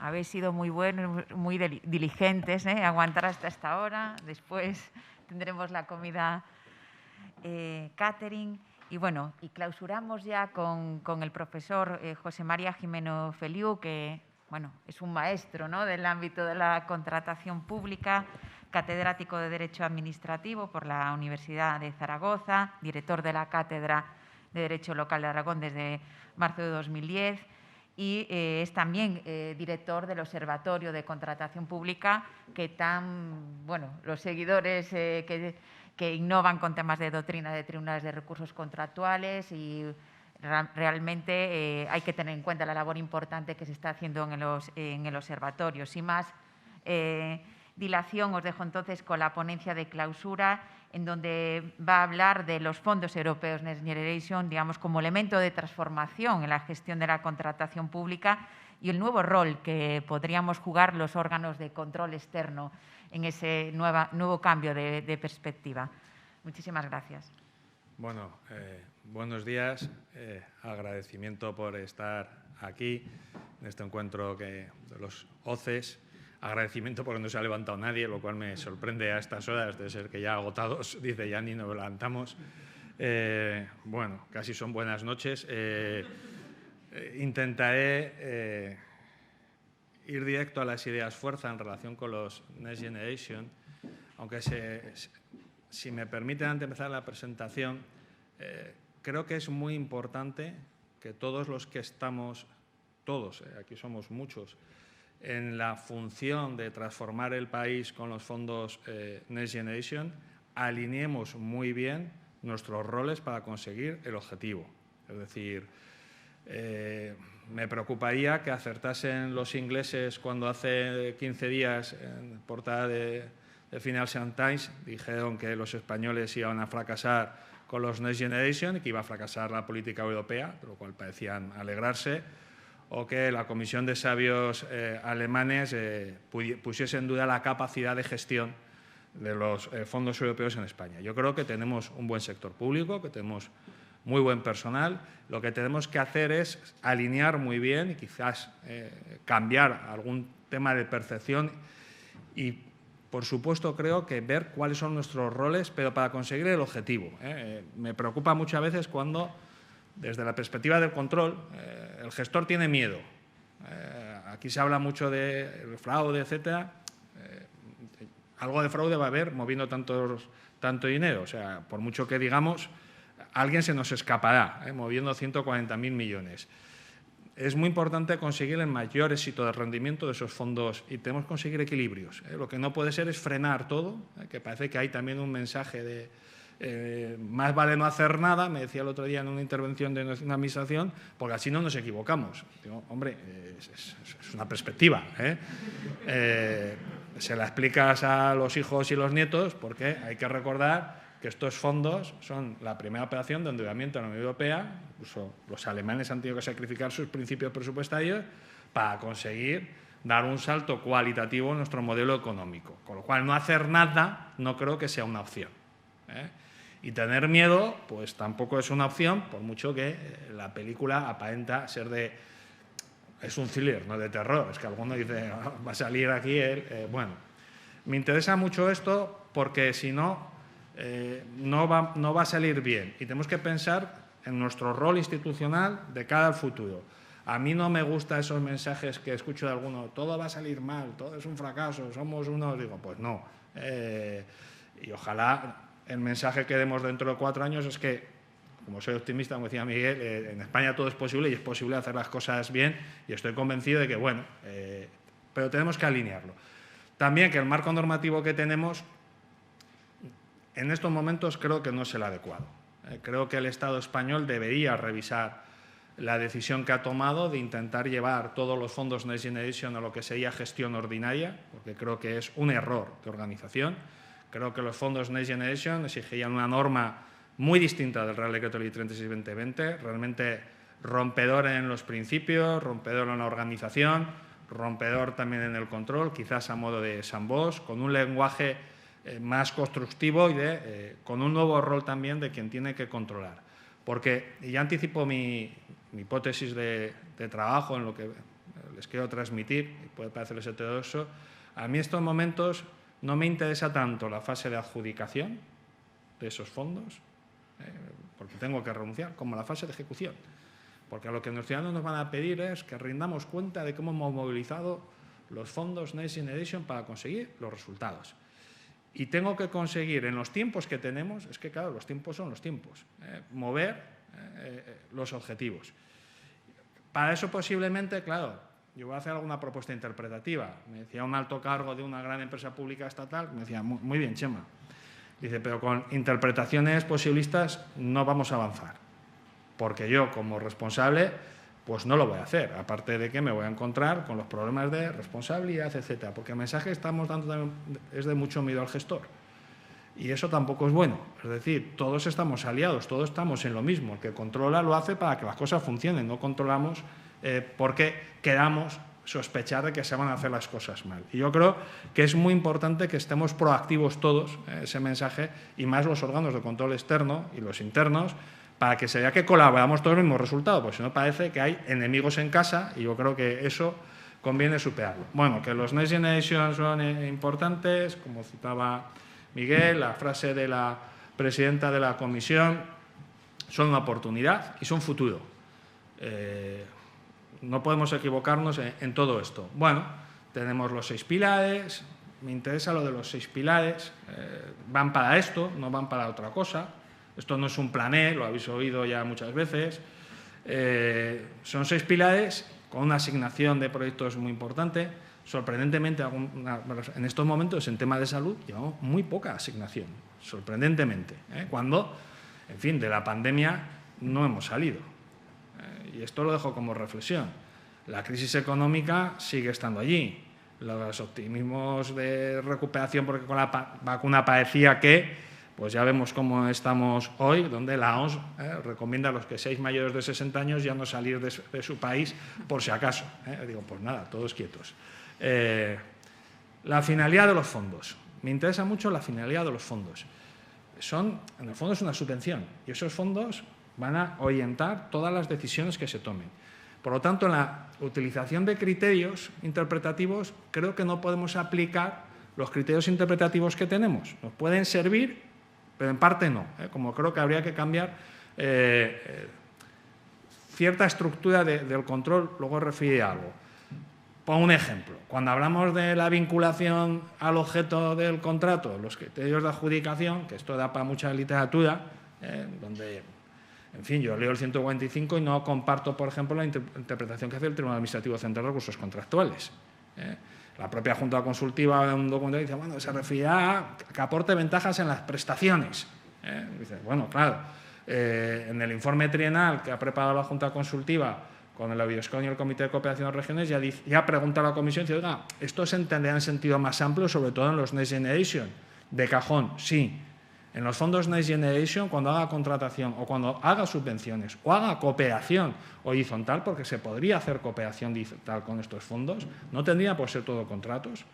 habéis sido muy buenos, muy diligentes, aguantar hasta esta hora. Después tendremos la comida catering. Y bueno, y clausuramos ya con el profesor José María Jimeno Feliu, que bueno, es un maestro, ¿no?, del ámbito de la contratación pública, catedrático de Derecho Administrativo por la Universidad de Zaragoza, director de la Cátedra de Derecho Local de Aragón desde marzo de 2010 y es también director del Observatorio de Contratación Pública, que los seguidores que innovan con temas de doctrina de tribunales de recursos contractuales y realmente hay que tener en cuenta la labor importante que se está haciendo en el observatorio. Sin más dilación, os dejo entonces con la ponencia de clausura, en donde va a hablar de los fondos europeos Next Generation, digamos, como elemento de transformación en la gestión de la contratación pública y el nuevo rol que podríamos jugar los órganos de control externo en ese nuevo cambio de perspectiva. Muchísimas gracias. Bueno, buenos días. Agradecimiento por estar aquí en este encuentro de los OCEs. Agradecimiento porque no se ha levantado nadie, lo cual me sorprende a estas horas, de ser que ya agotados, dice ya ni nos levantamos. Bueno, casi son buenas noches. Intentaré ir directo a las ideas fuerza en relación con los Next Generation, aunque si me permiten, antes de empezar la presentación, creo que es muy importante que todos los que estamos, aquí somos muchos, en la función de transformar el país con los fondos Next Generation, alineemos muy bien nuestros roles para conseguir el objetivo. Es decir, me preocuparía que acertasen los ingleses cuando hace 15 días en portada de Financial Times dijeron que los españoles iban a fracasar con los Next Generation y que iba a fracasar la política europea, de lo cual parecían alegrarse, o que la Comisión de Sabios alemanes pusiese en duda la capacidad de gestión de los fondos europeos en España. Yo creo que tenemos un buen sector público, que tenemos muy buen personal. Lo que tenemos que hacer es alinear muy bien y quizás cambiar algún tema de percepción y, por supuesto, creo que ver cuáles son nuestros roles, pero para conseguir el objetivo. Me preocupa muchas veces cuando, desde la perspectiva del control, el gestor tiene miedo. Aquí se habla mucho del fraude, etcétera. Algo de fraude va a haber moviendo tanto dinero. O sea, por mucho que digamos, alguien se nos escapará moviendo 140.000 millones. Es muy importante conseguir el mayor éxito de rendimiento de esos fondos y tenemos que conseguir equilibrios. Lo que no puede ser es frenar todo, que parece que hay también un mensaje de más vale no hacer nada, me decía el otro día en una intervención de una administración, porque así no nos equivocamos. Digo, hombre, es una perspectiva. Se la explicas a los hijos y los nietos porque hay que recordar que estos fondos son la primera operación de endeudamiento en la Unión Europea, incluso los alemanes han tenido que sacrificar sus principios presupuestarios para conseguir dar un salto cualitativo en nuestro modelo económico. Con lo cual, no hacer nada no creo que sea una opción. Y tener miedo, pues tampoco es una opción, por mucho que la película aparenta ser es un thriller, no de terror. Es que alguno dice, va a salir aquí bueno, me interesa mucho esto porque si no, no va a salir bien. Y tenemos que pensar en nuestro rol institucional de cara al futuro. A mí no me gustan esos mensajes que escucho de algunos, todo va a salir mal, todo es un fracaso, somos unos... Digo, pues no. Y ojalá el mensaje que demos dentro de 4 años es que, como soy optimista, como decía Miguel, en España todo es posible y es posible hacer las cosas bien y estoy convencido de que, bueno, pero tenemos que alinearlo. También que el marco normativo que tenemos en estos momentos creo que no es el adecuado. Creo que el Estado español debería revisar la decisión que ha tomado de intentar llevar todos los fondos Next Generation a lo que sería gestión ordinaria, porque creo que es un error de organización. Creo que los fondos Next Generation exigirían una norma muy distinta del Real Decreto Ley 36/2020, realmente rompedor en los principios, rompedor en la organización, rompedor también en el control, quizás a modo de Sandbox, con un lenguaje más constructivo y con un nuevo rol también de quien tiene que controlar. Porque, y ya anticipo mi hipótesis de trabajo en lo que les quiero transmitir, y puede parecerles heterodoxo, a mí en estos momentos no me interesa tanto la fase de adjudicación de esos fondos, porque tengo que renunciar, como la fase de ejecución. Porque lo que los ciudadanos nos van a pedir es que rindamos cuenta de cómo hemos movilizado los fondos Next Generation para conseguir los resultados. Y tengo que conseguir, en los tiempos que tenemos, es que claro, los tiempos son los tiempos, mover los objetivos. Para eso posiblemente, claro, yo voy a hacer alguna propuesta interpretativa. Me decía un alto cargo de una gran empresa pública estatal, me decía, muy bien, Chema. Dice, pero con interpretaciones posibilistas no vamos a avanzar, porque yo, como responsable, pues no lo voy a hacer, aparte de que me voy a encontrar con los problemas de responsabilidad, etcétera, porque el mensaje que estamos dando también es de mucho miedo al gestor, y eso tampoco es bueno. Es decir, todos estamos aliados, todos estamos en lo mismo. El que controla lo hace para que las cosas funcionen, no controlamos porque queramos sospechar de que se van a hacer las cosas mal. Y yo creo que es muy importante que estemos proactivos todos, ese mensaje, y más los órganos de control externo y los internos, para que se vea que colaboramos todos en el mismo resultado, porque si no parece que hay enemigos en casa, y yo creo que eso conviene superarlo. Bueno, que los Next Generation son importantes, como citaba Miguel, la frase de la presidenta de la comisión, son una oportunidad y son futuro. No podemos equivocarnos en todo esto. Bueno, tenemos los 6 pilares, me interesa lo de los 6 pilares, van para esto, no van para otra cosa. Esto no es un plan E, lo habéis oído ya muchas veces. Son 6 pilares con una asignación de proyectos muy importante. Sorprendentemente, en estos momentos, en tema de salud, llevamos muy poca asignación, sorprendentemente, cuando, en fin, de la pandemia no hemos salido. Y esto lo dejo como reflexión. La crisis económica sigue estando allí. Los optimismos de recuperación, porque con la vacuna parecía que, pues ya vemos cómo estamos hoy, donde la OMS recomienda a los que seáis mayores de 60 años ya no salir de su país por si acaso. Digo, pues nada, todos quietos. La finalidad de los fondos. Me interesa mucho la finalidad de los fondos. En el fondo es una subvención y esos fondos van a orientar todas las decisiones que se tomen. Por lo tanto, en la utilización de criterios interpretativos, creo que no podemos aplicar los criterios interpretativos que tenemos. Nos pueden servir, pero en parte no. Como creo que habría que cambiar cierta estructura del control, luego refiere a algo. Pongo un ejemplo. Cuando hablamos de la vinculación al objeto del contrato, los criterios de adjudicación, que esto da para mucha literatura, donde, en fin, yo leo el 145 y no comparto, por ejemplo, la interpretación que hace el Tribunal Administrativo Central de Recursos Contractuales. La propia Junta Consultiva, en un documento, dice, bueno, se refiere a que aporte ventajas en las prestaciones. Dice, bueno, claro, en el informe trienal que ha preparado la Junta Consultiva con el Obioscon y el Comité de Cooperación de Regiones, ya pregunta a la Comisión, dice, oiga, esto se entenderá en sentido más amplio, sobre todo en los Next Generation. De cajón, sí. En los fondos Next Generation, cuando haga contratación o cuando haga subvenciones o haga cooperación horizontal, porque se podría hacer cooperación digital con estos fondos, no tendría por ser todo contratos.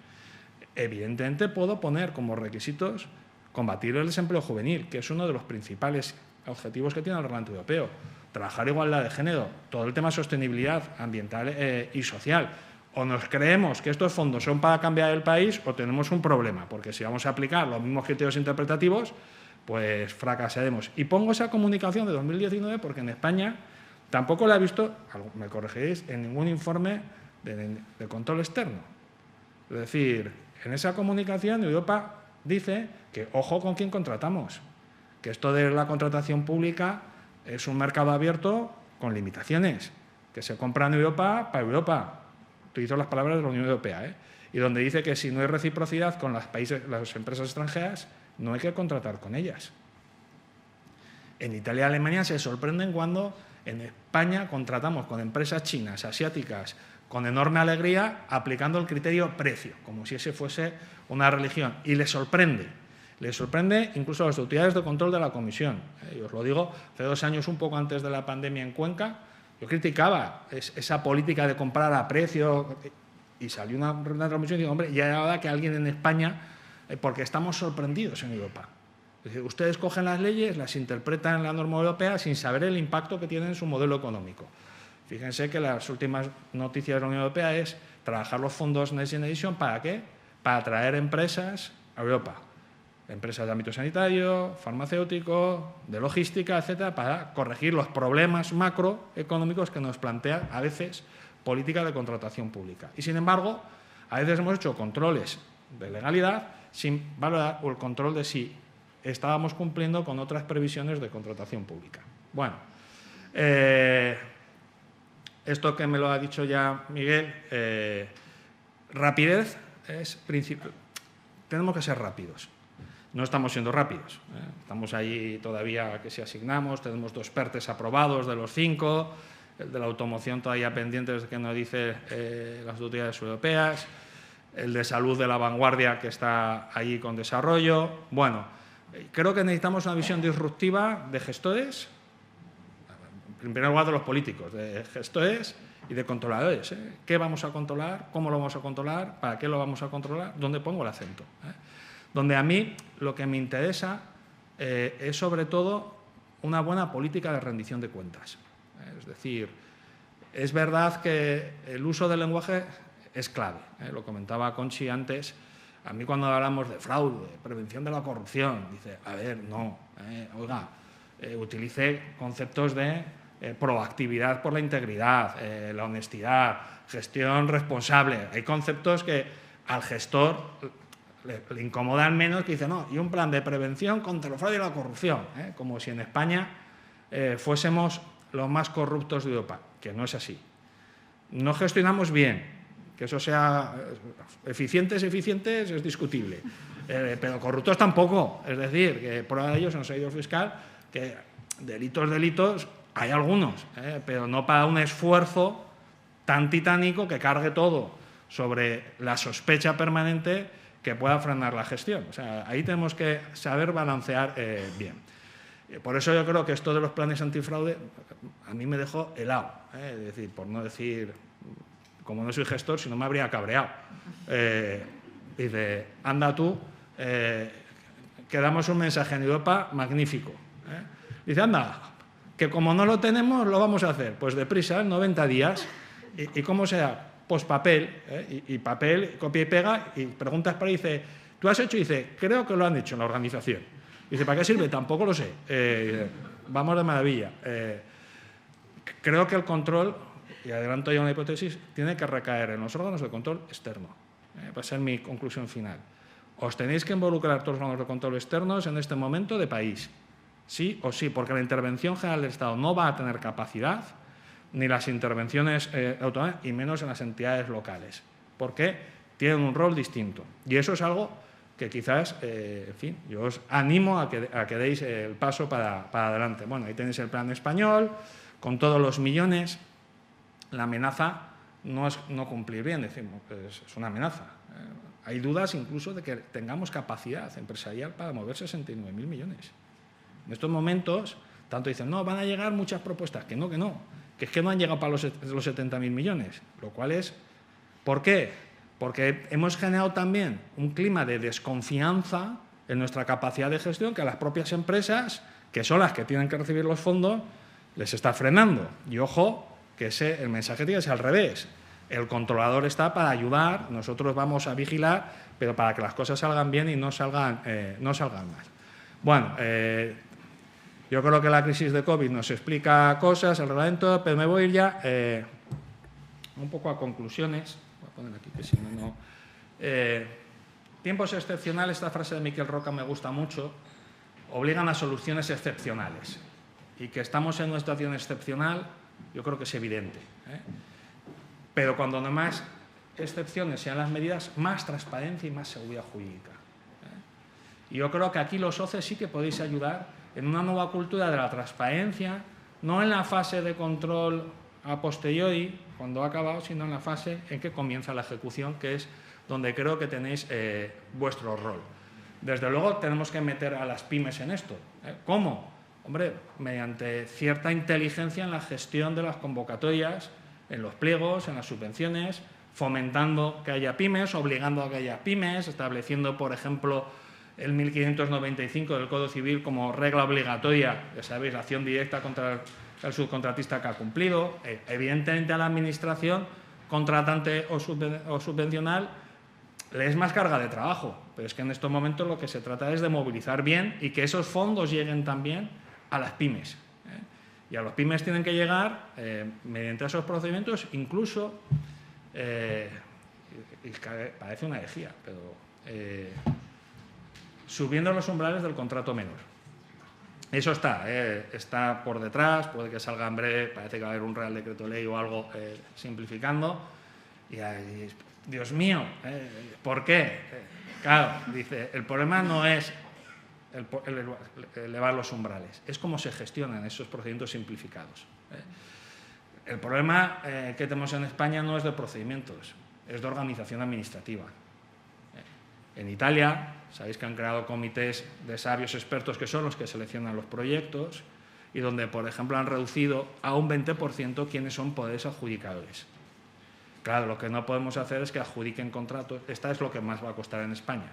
Evidentemente puedo poner como requisitos combatir el desempleo juvenil, que es uno de los principales objetivos que tiene el Reglamento Europeo. Trabajar igualdad de género, todo el tema de sostenibilidad ambiental y social. O nos creemos que estos fondos son para cambiar el país o tenemos un problema, porque si vamos a aplicar los mismos criterios interpretativos, pues fracasaremos. Y pongo esa comunicación de 2019 porque en España tampoco la he visto, me corregiréis, en ningún informe de control externo. Es decir, en esa comunicación Europa dice que ojo con quién contratamos, que esto de la contratación pública es un mercado abierto con limitaciones, que se compra en Europa para Europa. Utilizo las palabras de la Unión Europea, y donde dice que si no hay reciprocidad con las empresas extranjeras, no hay que contratar con ellas. En Italia y Alemania se sorprenden cuando en España contratamos con empresas chinas, asiáticas, con enorme alegría, aplicando el criterio precio, como si ese fuese una religión. Y les sorprende incluso a las autoridades de control de la Comisión. Y os lo digo, hace 2 años, un poco antes de la pandemia en Cuenca, yo criticaba esa política de comprar a precio y salió una comisión y digo, hombre, ya era hora que alguien en España, porque estamos sorprendidos en Europa. Es decir, ustedes cogen las leyes, las interpretan en la norma europea sin saber el impacto que tienen en su modelo económico. Fíjense que las últimas noticias de la Unión Europea es trabajar los fondos Next Generation, ¿para qué? Para atraer empresas a Europa. Empresas de ámbito sanitario, farmacéutico, de logística, etcétera, para corregir los problemas macroeconómicos que nos plantea a veces política de contratación pública. Y, sin embargo, a veces hemos hecho controles de legalidad sin valorar o el control de si estábamos cumpliendo con otras previsiones de contratación pública. Bueno, esto que me lo ha dicho ya Miguel, rapidez es principio. Tenemos que ser rápidos. No estamos siendo rápidos. Estamos ahí todavía que si asignamos, tenemos 2 PERTES aprobados de los 5, el de la automoción todavía pendiente desde que nos dice las autoridades europeas, el de salud de la vanguardia que está ahí con desarrollo. Bueno, creo que necesitamos una visión disruptiva de gestores, en primer lugar de los políticos, de gestores y de controladores. ¿Qué vamos a controlar? ¿Cómo lo vamos a controlar? ¿Para qué lo vamos a controlar? ¿Dónde pongo el acento? Donde a mí lo que me interesa es sobre todo una buena política de rendición de cuentas. Es decir, es verdad que el uso del lenguaje es clave. Lo comentaba Conchi antes. A mí cuando hablamos de fraude, prevención de la corrupción, dice, a ver, no, oiga, utilice conceptos de proactividad por la integridad, la honestidad, gestión responsable. Hay conceptos que al gestor le incomodan menos, que dice, no, y un plan de prevención contra el fraude y la corrupción, como si en España fuésemos los más corruptos de Europa, que no es así. No gestionamos bien, que eso sea eficientes es discutible, pero corruptos tampoco. Es decir, que prueba de ello es un servidor fiscal que delitos hay algunos, pero no para un esfuerzo tan titánico que cargue todo sobre la sospecha permanente que pueda frenar la gestión. O sea, ahí tenemos que saber balancear bien. Por eso yo creo que esto de los planes antifraude a mí me dejó helado. Es decir, por no decir, como no soy gestor, si no me habría cabreado. Dice, anda tú, que damos un mensaje en Europa magnífico. Dice, anda, que como no lo tenemos, lo vamos a hacer. Pues deprisa, 90 días. ¿Y cómo sea? Pues papel, y papel, copia y pega, y preguntas para y dice, ¿tú has hecho? Y dice, creo que lo han hecho en la organización. Y dice, ¿para qué sirve? Tampoco lo sé. Vamos de maravilla. Creo que el control, y adelanto ya una hipótesis, tiene que recaer en los órganos de control externo. Va a ser mi conclusión final. Os tenéis que involucrar todos los órganos de control externos en este momento de país. Sí o sí, porque la intervención general del Estado no va a tener capacidad, ni las intervenciones autonómicas, y menos en las entidades locales, porque tienen un rol distinto. Y eso es algo que quizás, en fin, yo os animo a que deis el paso para adelante. Bueno, ahí tenéis el plan español, con todos los millones. La amenaza no es no cumplir bien, decimos, es una amenaza. Hay dudas incluso de que tengamos capacidad empresarial para mover 69.000 millones. En estos momentos, tanto dicen, no, van a llegar muchas propuestas, que no, que es que no han llegado para los 70.000 millones, lo cual es, ¿por qué? Porque hemos generado también un clima de desconfianza en nuestra capacidad de gestión que a las propias empresas, que son las que tienen que recibir los fondos, les está frenando. Y ojo, que el mensaje tiene que ser al revés. El controlador está para ayudar, nosotros vamos a vigilar, pero para que las cosas salgan bien y no salgan mal. Bueno, yo creo que la crisis de COVID nos explica cosas, el reglamento, pero me voy a ir ya un poco a conclusiones. Voy a poner aquí que si no... tiempos excepcionales, esta frase de Miquel Roca me gusta mucho, obligan a soluciones excepcionales. Y que estamos en una situación excepcional, yo creo que es evidente. Pero cuando no más excepciones sean las medidas, más transparencia y más seguridad jurídica. Y yo creo que aquí los OCE sí que podéis ayudar en una nueva cultura de la transparencia, no en la fase de control a posteriori, cuando ha acabado, sino en la fase en que comienza la ejecución, que es donde creo que tenéis vuestro rol. Desde luego tenemos que meter a las pymes en esto. ¿Cómo? Hombre, mediante cierta inteligencia en la gestión de las convocatorias, en los pliegos, en las subvenciones, fomentando que haya pymes, obligando a que haya pymes, estableciendo, por ejemplo, el 1595 del Código Civil como regla obligatoria, ya sabéis, la acción directa contra el subcontratista que ha cumplido. Evidentemente a la administración contratante o subvencional le es más carga de trabajo, pero es que en estos momentos lo que se trata es de movilizar bien y que esos fondos lleguen también a las pymes. Y a los pymes tienen que llegar mediante esos procedimientos, incluso, parece una herejía, pero subiendo los umbrales del contrato menor. Eso está por detrás, puede que salga en breve, parece que va a haber un Real Decreto Ley o algo simplificando. Y ahí, Dios mío, ¿por qué? Claro, dice, el problema no es elevar los umbrales, es cómo se gestionan esos procedimientos simplificados. El problema que tenemos en España no es de procedimientos, es de organización administrativa. En Italia, sabéis que han creado comités de sabios expertos que son los que seleccionan los proyectos y donde, por ejemplo, han reducido a un 20% quiénes son poderes adjudicadores. Claro, lo que no podemos hacer es que adjudiquen contratos. Esta es lo que más va a costar en España.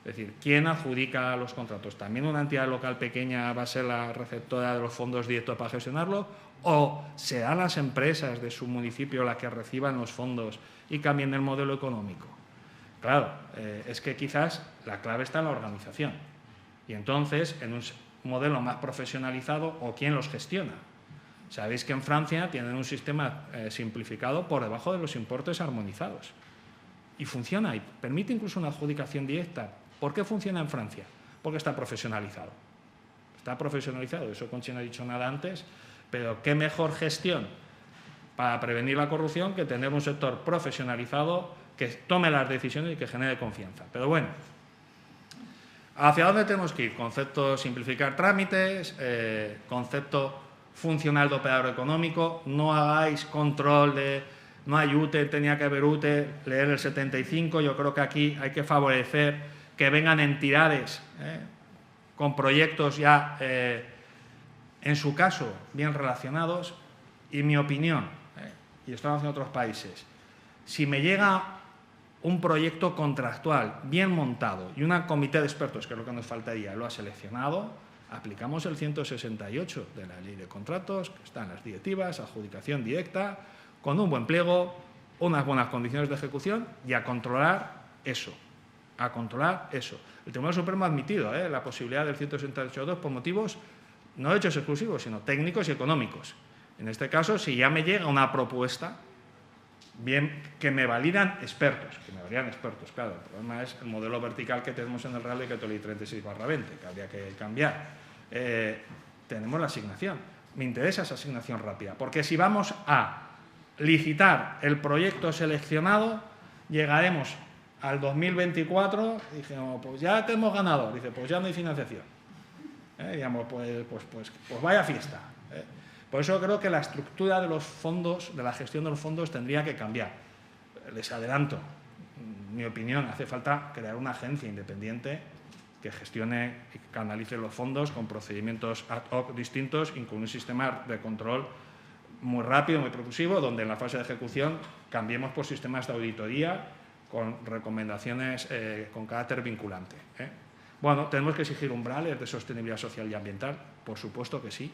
Es decir, ¿quién adjudica los contratos? ¿También una entidad local pequeña va a ser la receptora de los fondos directos para gestionarlo? ¿O serán las empresas de su municipio las que reciban los fondos y cambien el modelo económico? Claro, es que quizás la clave está en la organización. Y entonces, en un modelo más profesionalizado, ¿o quién los gestiona? Sabéis que en Francia tienen un sistema simplificado por debajo de los importes armonizados. Y funciona, y permite incluso una adjudicación directa. ¿Por qué funciona en Francia? Porque está profesionalizado. Está profesionalizado, eso Conchi no ha dicho nada antes, pero qué mejor gestión para prevenir la corrupción que tener un sector profesionalizado que tome las decisiones y que genere confianza. Pero bueno, ¿hacia dónde tenemos que ir? Concepto simplificar trámites, concepto funcional de operador económico, no hagáis control de, no hay UTE, tenía que haber UTE, leer el 75, yo creo que aquí hay que favorecer que vengan entidades con proyectos ya, en su caso, bien relacionados, y mi opinión, y esto lo hacen otros países, si me llega un proyecto contractual bien montado y un comité de expertos, que es lo que nos faltaría, lo ha seleccionado, aplicamos el 168 de la Ley de Contratos, que están las directivas, adjudicación directa, con un buen pliego, unas buenas condiciones de ejecución y a controlar eso. A controlar eso. El Tribunal Supremo ha admitido la posibilidad del 168.2 por motivos no de hechos exclusivos, sino técnicos y económicos. En este caso, si ya me llega una propuesta, bien que me validan expertos, claro, el problema es el modelo vertical que tenemos en el Real Decreto Ley 36/20, que habría que cambiar. Tenemos la asignación. Me interesa esa asignación rápida, porque si vamos a licitar el proyecto seleccionado, llegaremos al 2024 y dijimos, pues ya tenemos ganador, dice, pues ya no hay financiación. Digamos, pues vaya fiesta. Por eso creo que la estructura de los fondos, de la gestión de los fondos, tendría que cambiar. Les adelanto, en mi opinión, hace falta crear una agencia independiente que gestione y canalice los fondos con procedimientos ad hoc distintos y con un sistema de control muy rápido, muy propulsivo, donde en la fase de ejecución cambiemos por sistemas de auditoría con recomendaciones con carácter vinculante. Bueno, tenemos que exigir umbrales de sostenibilidad social y ambiental, por supuesto que sí.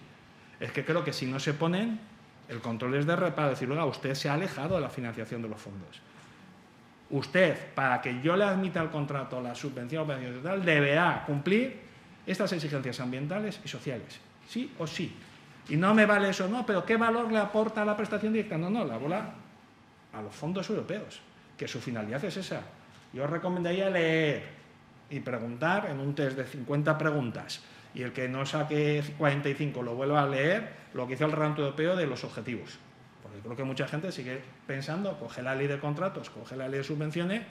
Es que creo que si no se ponen, el control es de reparo, decir, oiga, usted se ha alejado de la financiación de los fondos. Usted, para que yo le admita el contrato, la subvención o tal, deberá cumplir estas exigencias ambientales y sociales, sí o sí. Y no me vale eso, no, pero ¿qué valor le aporta la prestación directa? No, la bola a los fondos europeos, que su finalidad es esa. Yo os recomendaría leer y preguntar en un test de 50 preguntas, y el que no saque 45 lo vuelva a leer, lo que hizo el Reglamento Europeo de los objetivos. Porque creo que mucha gente sigue pensando, coge la ley de contratos, coge la ley de subvenciones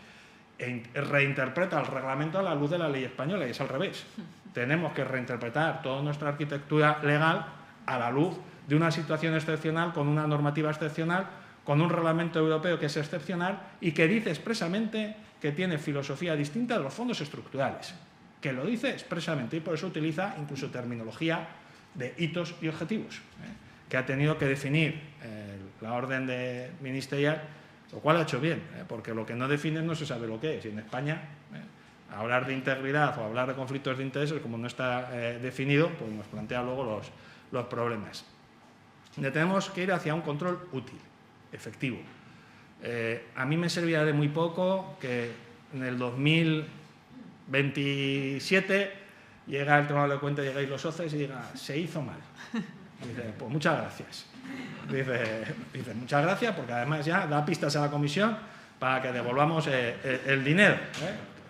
e reinterpreta el reglamento a la luz de la ley española, y es al revés. Tenemos que reinterpretar toda nuestra arquitectura legal a la luz de una situación excepcional, con una normativa excepcional, con un reglamento europeo que es excepcional y que dice expresamente que tiene filosofía distinta de los fondos estructurales, que lo dice expresamente, y por eso utiliza incluso terminología de hitos y objetivos, que ha tenido que definir la orden ministerial, lo cual ha hecho bien, porque lo que no define no se sabe lo que es, y en España hablar de integridad o hablar de conflictos de intereses, como no está definido, pues nos plantea luego los problemas. tenemos que ir hacia un control útil, efectivo. A mí me servirá de muy poco que en el 2027 llega el Tribunal de Cuentas, llegáis los socios y diga, se hizo mal. Dice, pues muchas gracias. Dice, muchas gracias, porque además ya da pistas a la comisión para que devolvamos el dinero,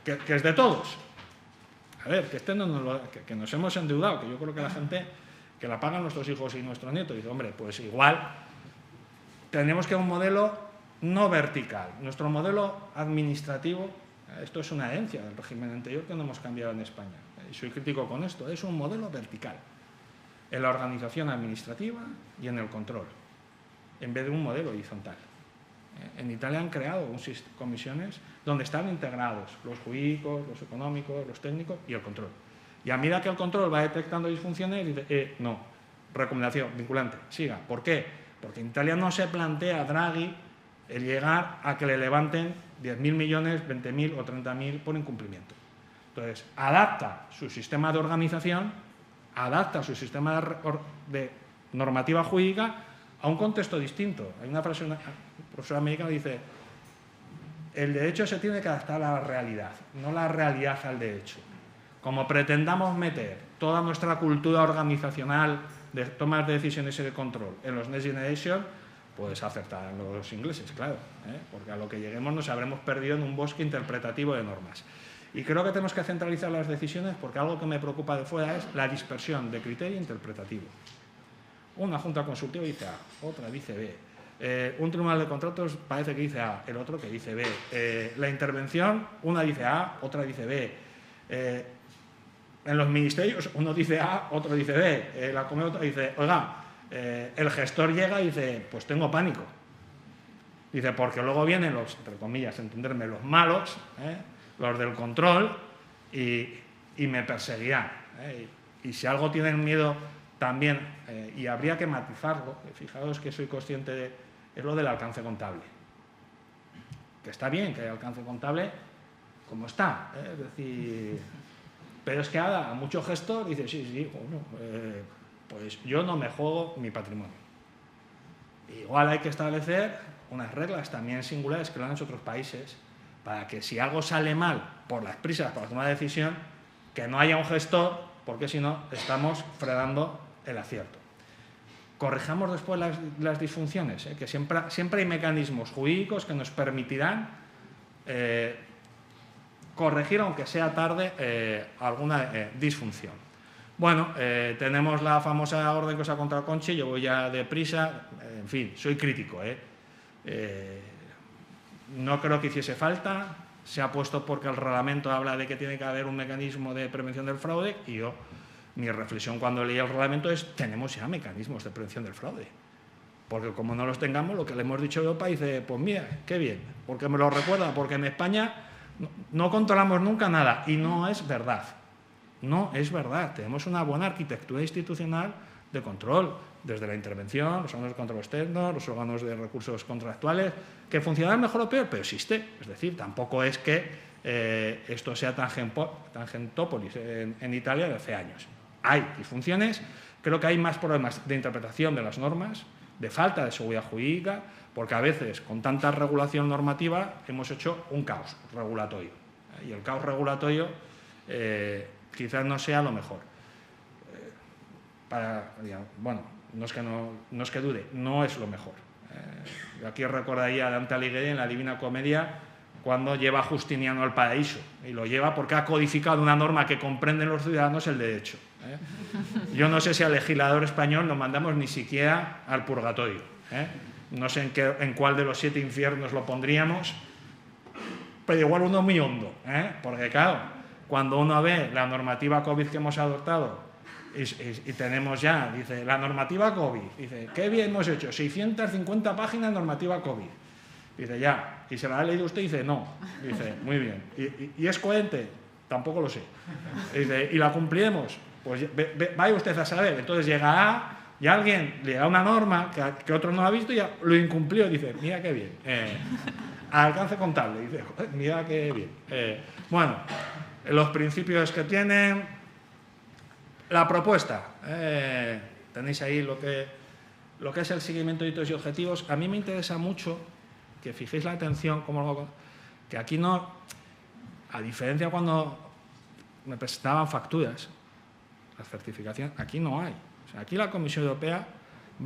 que es de todos. A ver, que nos hemos endeudado, que yo creo que la gente, que la pagan nuestros hijos y nuestros nietos, dice, hombre, pues igual tenemos que un modelo no vertical. Nuestro modelo administrativo, esto es una herencia del régimen anterior que no hemos cambiado en España, y soy crítico con esto, es un modelo vertical en la organización administrativa y en el control, en vez de un modelo horizontal. En Italia han creado comisiones donde están integrados los jurídicos, los económicos, los técnicos y el control. Y a medida que el control va detectando disfunciones, dice, no, recomendación vinculante, siga. ¿Por qué? Porque en Italia no se plantea Draghi el llegar a que le levanten 10.000 millones, 20.000 o 30.000 por incumplimiento. Entonces, adapta su sistema de organización, adapta su sistema de normativa jurídica a un contexto distinto. Hay una frase, una profesora americana dice, el derecho se tiene que adaptar a la realidad, no la realidad al derecho. Como pretendamos meter toda nuestra cultura organizacional de tomas de decisiones y de control en los Next Generation, pues acertarán los ingleses, claro, porque a lo que lleguemos nos habremos perdido en un bosque interpretativo de normas. Y creo que tenemos que centralizar las decisiones porque algo que me preocupa de fuera es la dispersión de criterio interpretativo. Una junta consultiva dice A, otra dice B. Un tribunal de contratos parece que dice A, el otro que dice B. La intervención, una dice A, otra dice B. En los ministerios, uno dice A, otro dice B. La comisión otra dice, oiga, el gestor llega y dice, pues tengo pánico. Dice, porque luego vienen los, entre comillas, entenderme, los malos, los del control, y me perseguirán. Y si algo tienen miedo también, y habría que matizarlo, fijaos que soy consciente de, es lo del alcance contable. Que está bien que haya alcance contable como está, es decir, pero es que ahora mucho gestor dice, sí, bueno, pues yo no me juego mi patrimonio. Igual hay que establecer unas reglas también singulares que lo han hecho otros países, para que si algo sale mal por las prisas, por la toma de decisión, que no haya un gestor, porque si no estamos frenando el acierto. Corrijamos después las disfunciones, que siempre hay mecanismos jurídicos que nos permitirán corregir, aunque sea tarde, alguna disfunción. Bueno, tenemos la famosa orden cosa contra Conchi, yo voy ya deprisa, en fin, soy crítico. No creo que hiciese falta, se ha puesto porque el reglamento habla de que tiene que haber un mecanismo de prevención del fraude y yo, mi reflexión cuando leí el reglamento es, tenemos ya mecanismos de prevención del fraude. Porque como no los tengamos, lo que le hemos dicho a Europa dice, pues mira, qué bien, porque me lo recuerda, porque en España no controlamos nunca nada y no es verdad. No es verdad, tenemos una buena arquitectura institucional de control, desde la intervención, los órganos de control externo, los órganos de recursos contractuales, que funcionan mejor o peor, pero existe. Es decir, tampoco es que esto sea tangentópolis en Italia de hace años. Hay disfunciones, creo que hay más problemas de interpretación de las normas, de falta de seguridad jurídica, porque a veces con tanta regulación normativa hemos hecho un caos regulatorio. Y el caos regulatorio quizás no sea lo mejor. Bueno, no es que dude, no es lo mejor. Aquí recordaría a Dante Alighieri en la Divina Comedia cuando lleva a Justiniano al paraíso, y lo lleva porque ha codificado una norma que comprenden los ciudadanos el derecho. Yo no sé si al legislador español no mandamos ni siquiera al purgatorio. No sé en cuál de los 7 infiernos lo pondríamos, pero igual uno muy hondo, porque claro, cuando uno ve la normativa COVID que hemos adoptado y tenemos ya, dice, la normativa COVID, dice, qué bien hemos hecho, 650 páginas de normativa COVID. Dice, ya, ¿y se la ha leído usted? Dice, no. Dice, muy bien. ¿Y es coherente? Tampoco lo sé. Dice, ¿y la cumpliremos? Pues vaya usted a saber. Entonces llegará y alguien le da una norma que otro no ha visto y ya lo incumplió. Dice, mira qué bien. Alcance contable. Dice, mira qué bien. Bueno, los principios que tienen. La propuesta. Tenéis ahí lo que lo que es el seguimiento de hitos y objetivos, a mí me interesa mucho que fijéis la atención, que aquí no, a diferencia cuando me presentaban facturas, la certificación, aquí no hay. O sea, aquí la Comisión Europea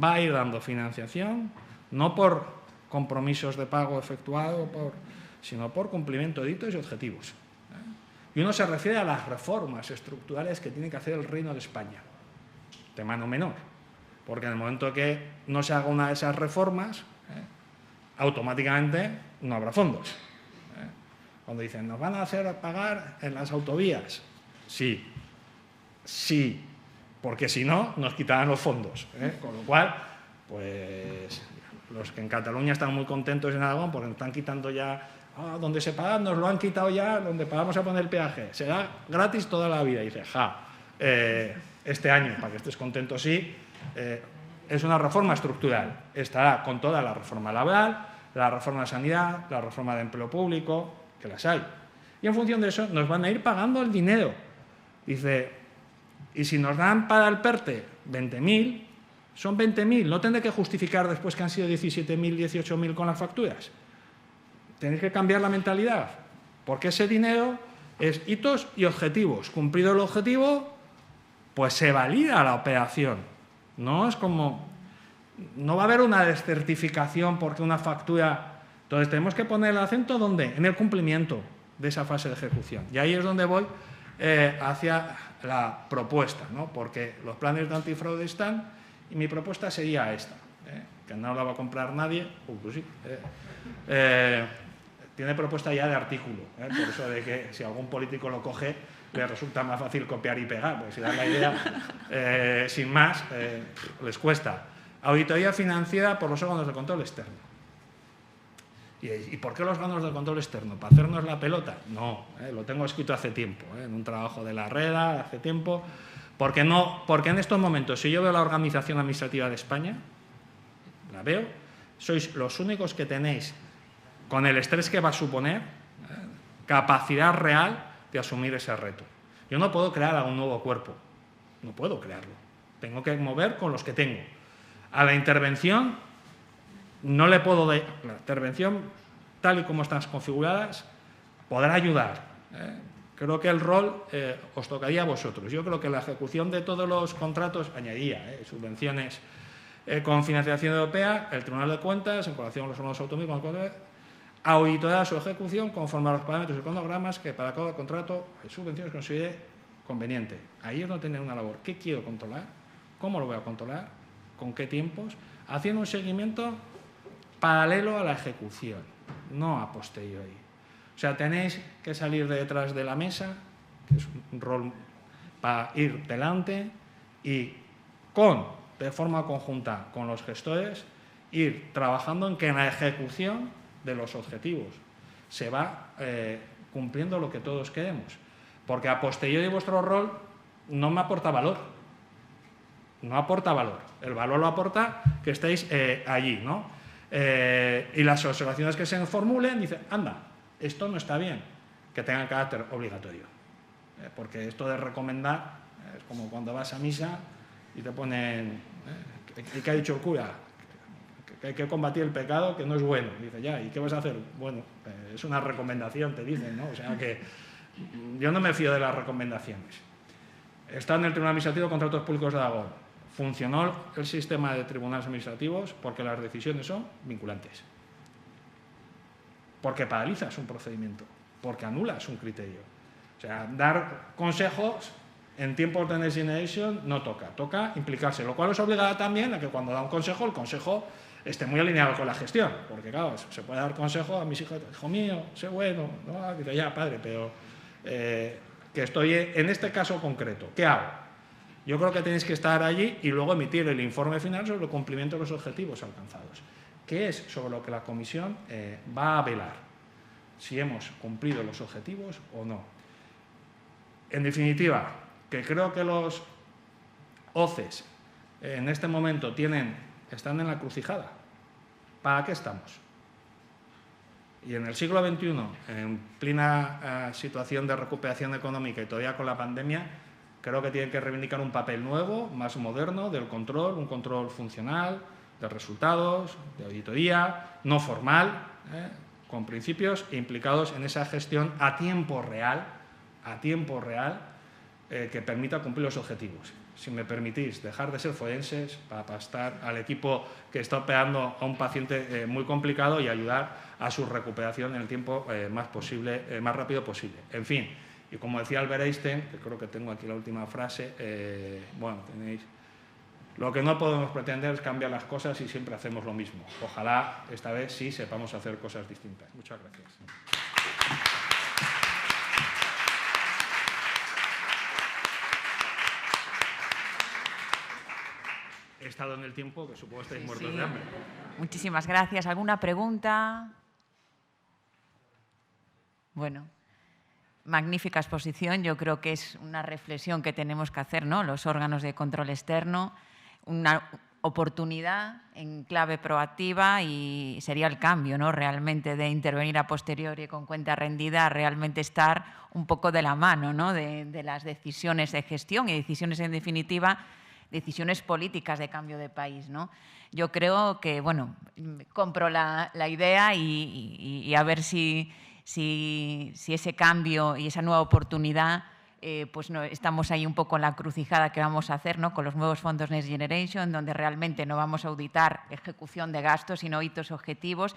va a ir dando financiación, no por compromisos de pago efectuado, sino por cumplimiento de hitos y objetivos. Y uno se refiere a las reformas estructurales que tiene que hacer el Reino de España, tema no menor, porque en el momento que no se haga una de esas reformas, automáticamente no habrá fondos. Cuando dicen, ¿nos van a hacer pagar en las autovías? Sí, sí, porque si no, nos quitarán los fondos. Con lo cual, pues, los que en Cataluña están muy contentos en Aragón, porque nos están quitando ya, donde se paga, nos lo han quitado ya, donde pagamos a poner el peaje, será gratis toda la vida. Y dice, este año, para que estés contento, sí, es una reforma estructural. Estará con toda la reforma laboral, la reforma de sanidad, la reforma de empleo público, que las hay. Y en función de eso nos van a ir pagando el dinero. Dice, y si nos dan para el PERTE 20.000, son 20.000, no tendré que justificar después que han sido 17.000, 18.000 con las facturas. Tenéis que cambiar la mentalidad, porque ese dinero es hitos y objetivos. Cumplido el objetivo, pues se valida la operación. No es como, no va a haber una descertificación porque una factura. Entonces tenemos que poner el acento ¿dónde? En el cumplimiento de esa fase de ejecución. Y ahí es donde voy hacia la propuesta, ¿no? Porque los planes de antifraude están y mi propuesta sería esta, que no la va a comprar nadie, pues sí, tiene propuesta ya de artículo, por eso de que si algún político lo coge le resulta más fácil copiar y pegar, porque si dan la idea, sin más, les cuesta. Auditoría financiera por los órganos de control externo. ¿Y por qué los órganos de control externo? ¿Para hacernos la pelota? No, lo tengo escrito hace tiempo, en un trabajo de la REDA, hace tiempo. Porque en estos momentos, si yo veo la organización administrativa de España, la veo, sois los únicos que tenéis, con el estrés que va a suponer, capacidad real de asumir ese reto. Yo no puedo crear un nuevo cuerpo, no puedo crearlo. Tengo que mover con los que tengo. A la intervención, no le puedo... La intervención, tal y como están configuradas, podrá ayudar. Creo que el rol os tocaría a vosotros. Yo creo que la ejecución de todos los contratos añadiría subvenciones con financiación europea, el Tribunal de Cuentas, en colaboración con los órganos autonómicos, auditará su ejecución conforme a los parámetros y cronogramas que para cada contrato de subvenciones considere conveniente. Ahí es donde tener una labor. ¿Qué quiero controlar? ¿Cómo lo voy a controlar? ¿Con qué tiempos? Haciendo un seguimiento paralelo a la ejecución, no a posteriori. O sea, tenéis que salir de detrás de la mesa, que es un rol para ir delante, y de forma conjunta con los gestores, ir trabajando en que en la ejecución de los objetivos se va cumpliendo lo que todos queremos. Porque a posteriori vuestro rol no me aporta valor. No aporta valor. El valor lo aporta que estéis allí, ¿no? Y las observaciones que se formulen dicen, anda, esto no está bien, que tenga carácter obligatorio. Porque esto de recomendar es como cuando vas a misa y te ponen, ¿qué ha dicho el cura? Que hay que combatir el pecado, que no es bueno. Y dice, ya, ¿y qué vas a hacer? Bueno, es una recomendación, te dicen, ¿no? O sea que yo no me fío de las recomendaciones. Está en el Tribunal Administrativo de Contratos Públicos de Aragón. Funcionó el sistema de tribunales administrativos porque las decisiones son vinculantes. Porque paralizas un procedimiento, porque anulas un criterio. O sea, dar consejos en tiempos de Next Generation no toca, toca implicarse, lo cual os obligará también a que cuando da un consejo, el consejo esté muy alineado con la gestión, porque claro, se puede dar consejo a mis hijos, hijo mío, sé bueno, ¿no? Dice, ya, padre, pero que estoy en este caso concreto, ¿qué hago? Yo creo que tenéis que estar allí y luego emitir el informe final sobre el cumplimiento de los objetivos alcanzados, que es sobre lo que la Comisión va a velar, si hemos cumplido los objetivos o no. En definitiva, que creo que los OCEs en este momento están en la encrucijada. ¿Para qué estamos? Y en el siglo XXI, en plena situación de recuperación económica y todavía con la pandemia, creo que tienen que reivindicar un papel nuevo, más moderno, del control, un control funcional, de resultados, de auditoría, no formal, con principios implicados en esa gestión a tiempo real, que permita cumplir los objetivos. Si me permitís, dejar de ser forenses para pasar al equipo que está operando a un paciente muy complicado y ayudar a su recuperación en el tiempo más rápido posible. En fin, y como decía Albert Einstein, que creo que tengo aquí la última frase, bueno, tenéis... Lo que no podemos pretender es cambiar las cosas y siempre hacemos lo mismo. Ojalá esta vez sí sepamos hacer cosas distintas. Muchas gracias. He estado en el tiempo, que supongo que estáis muertos de hambre. Muchísimas gracias. ¿Alguna pregunta? Bueno, magnífica exposición. Yo creo que es una reflexión que tenemos que hacer, ¿no? Los órganos de control externo, una oportunidad en clave proactiva y sería el cambio, ¿no? Realmente de intervenir a posteriori con cuenta rendida a realmente estar un poco de la mano, ¿no? de las decisiones de gestión y decisiones, en definitiva, decisiones políticas de cambio de país, ¿no? Yo creo que, bueno, compro la idea y a ver si ese cambio y esa nueva oportunidad, pues no, estamos ahí un poco en la encrucijada que vamos a hacer, ¿no? Con los nuevos fondos Next Generation, donde realmente no vamos a auditar ejecución de gastos, sino hitos objetivos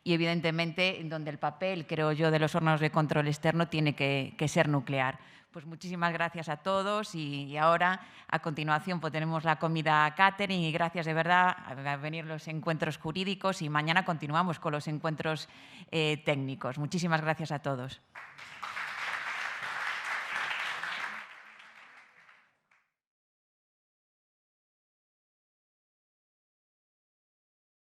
y, evidentemente, donde el papel, creo yo, de los órganos de control externo tiene que ser nuclear. Pues muchísimas gracias a todos y ahora, a continuación, pues tenemos la comida catering y gracias de verdad a venir los encuentros jurídicos y mañana continuamos con los encuentros técnicos. Muchísimas gracias a todos.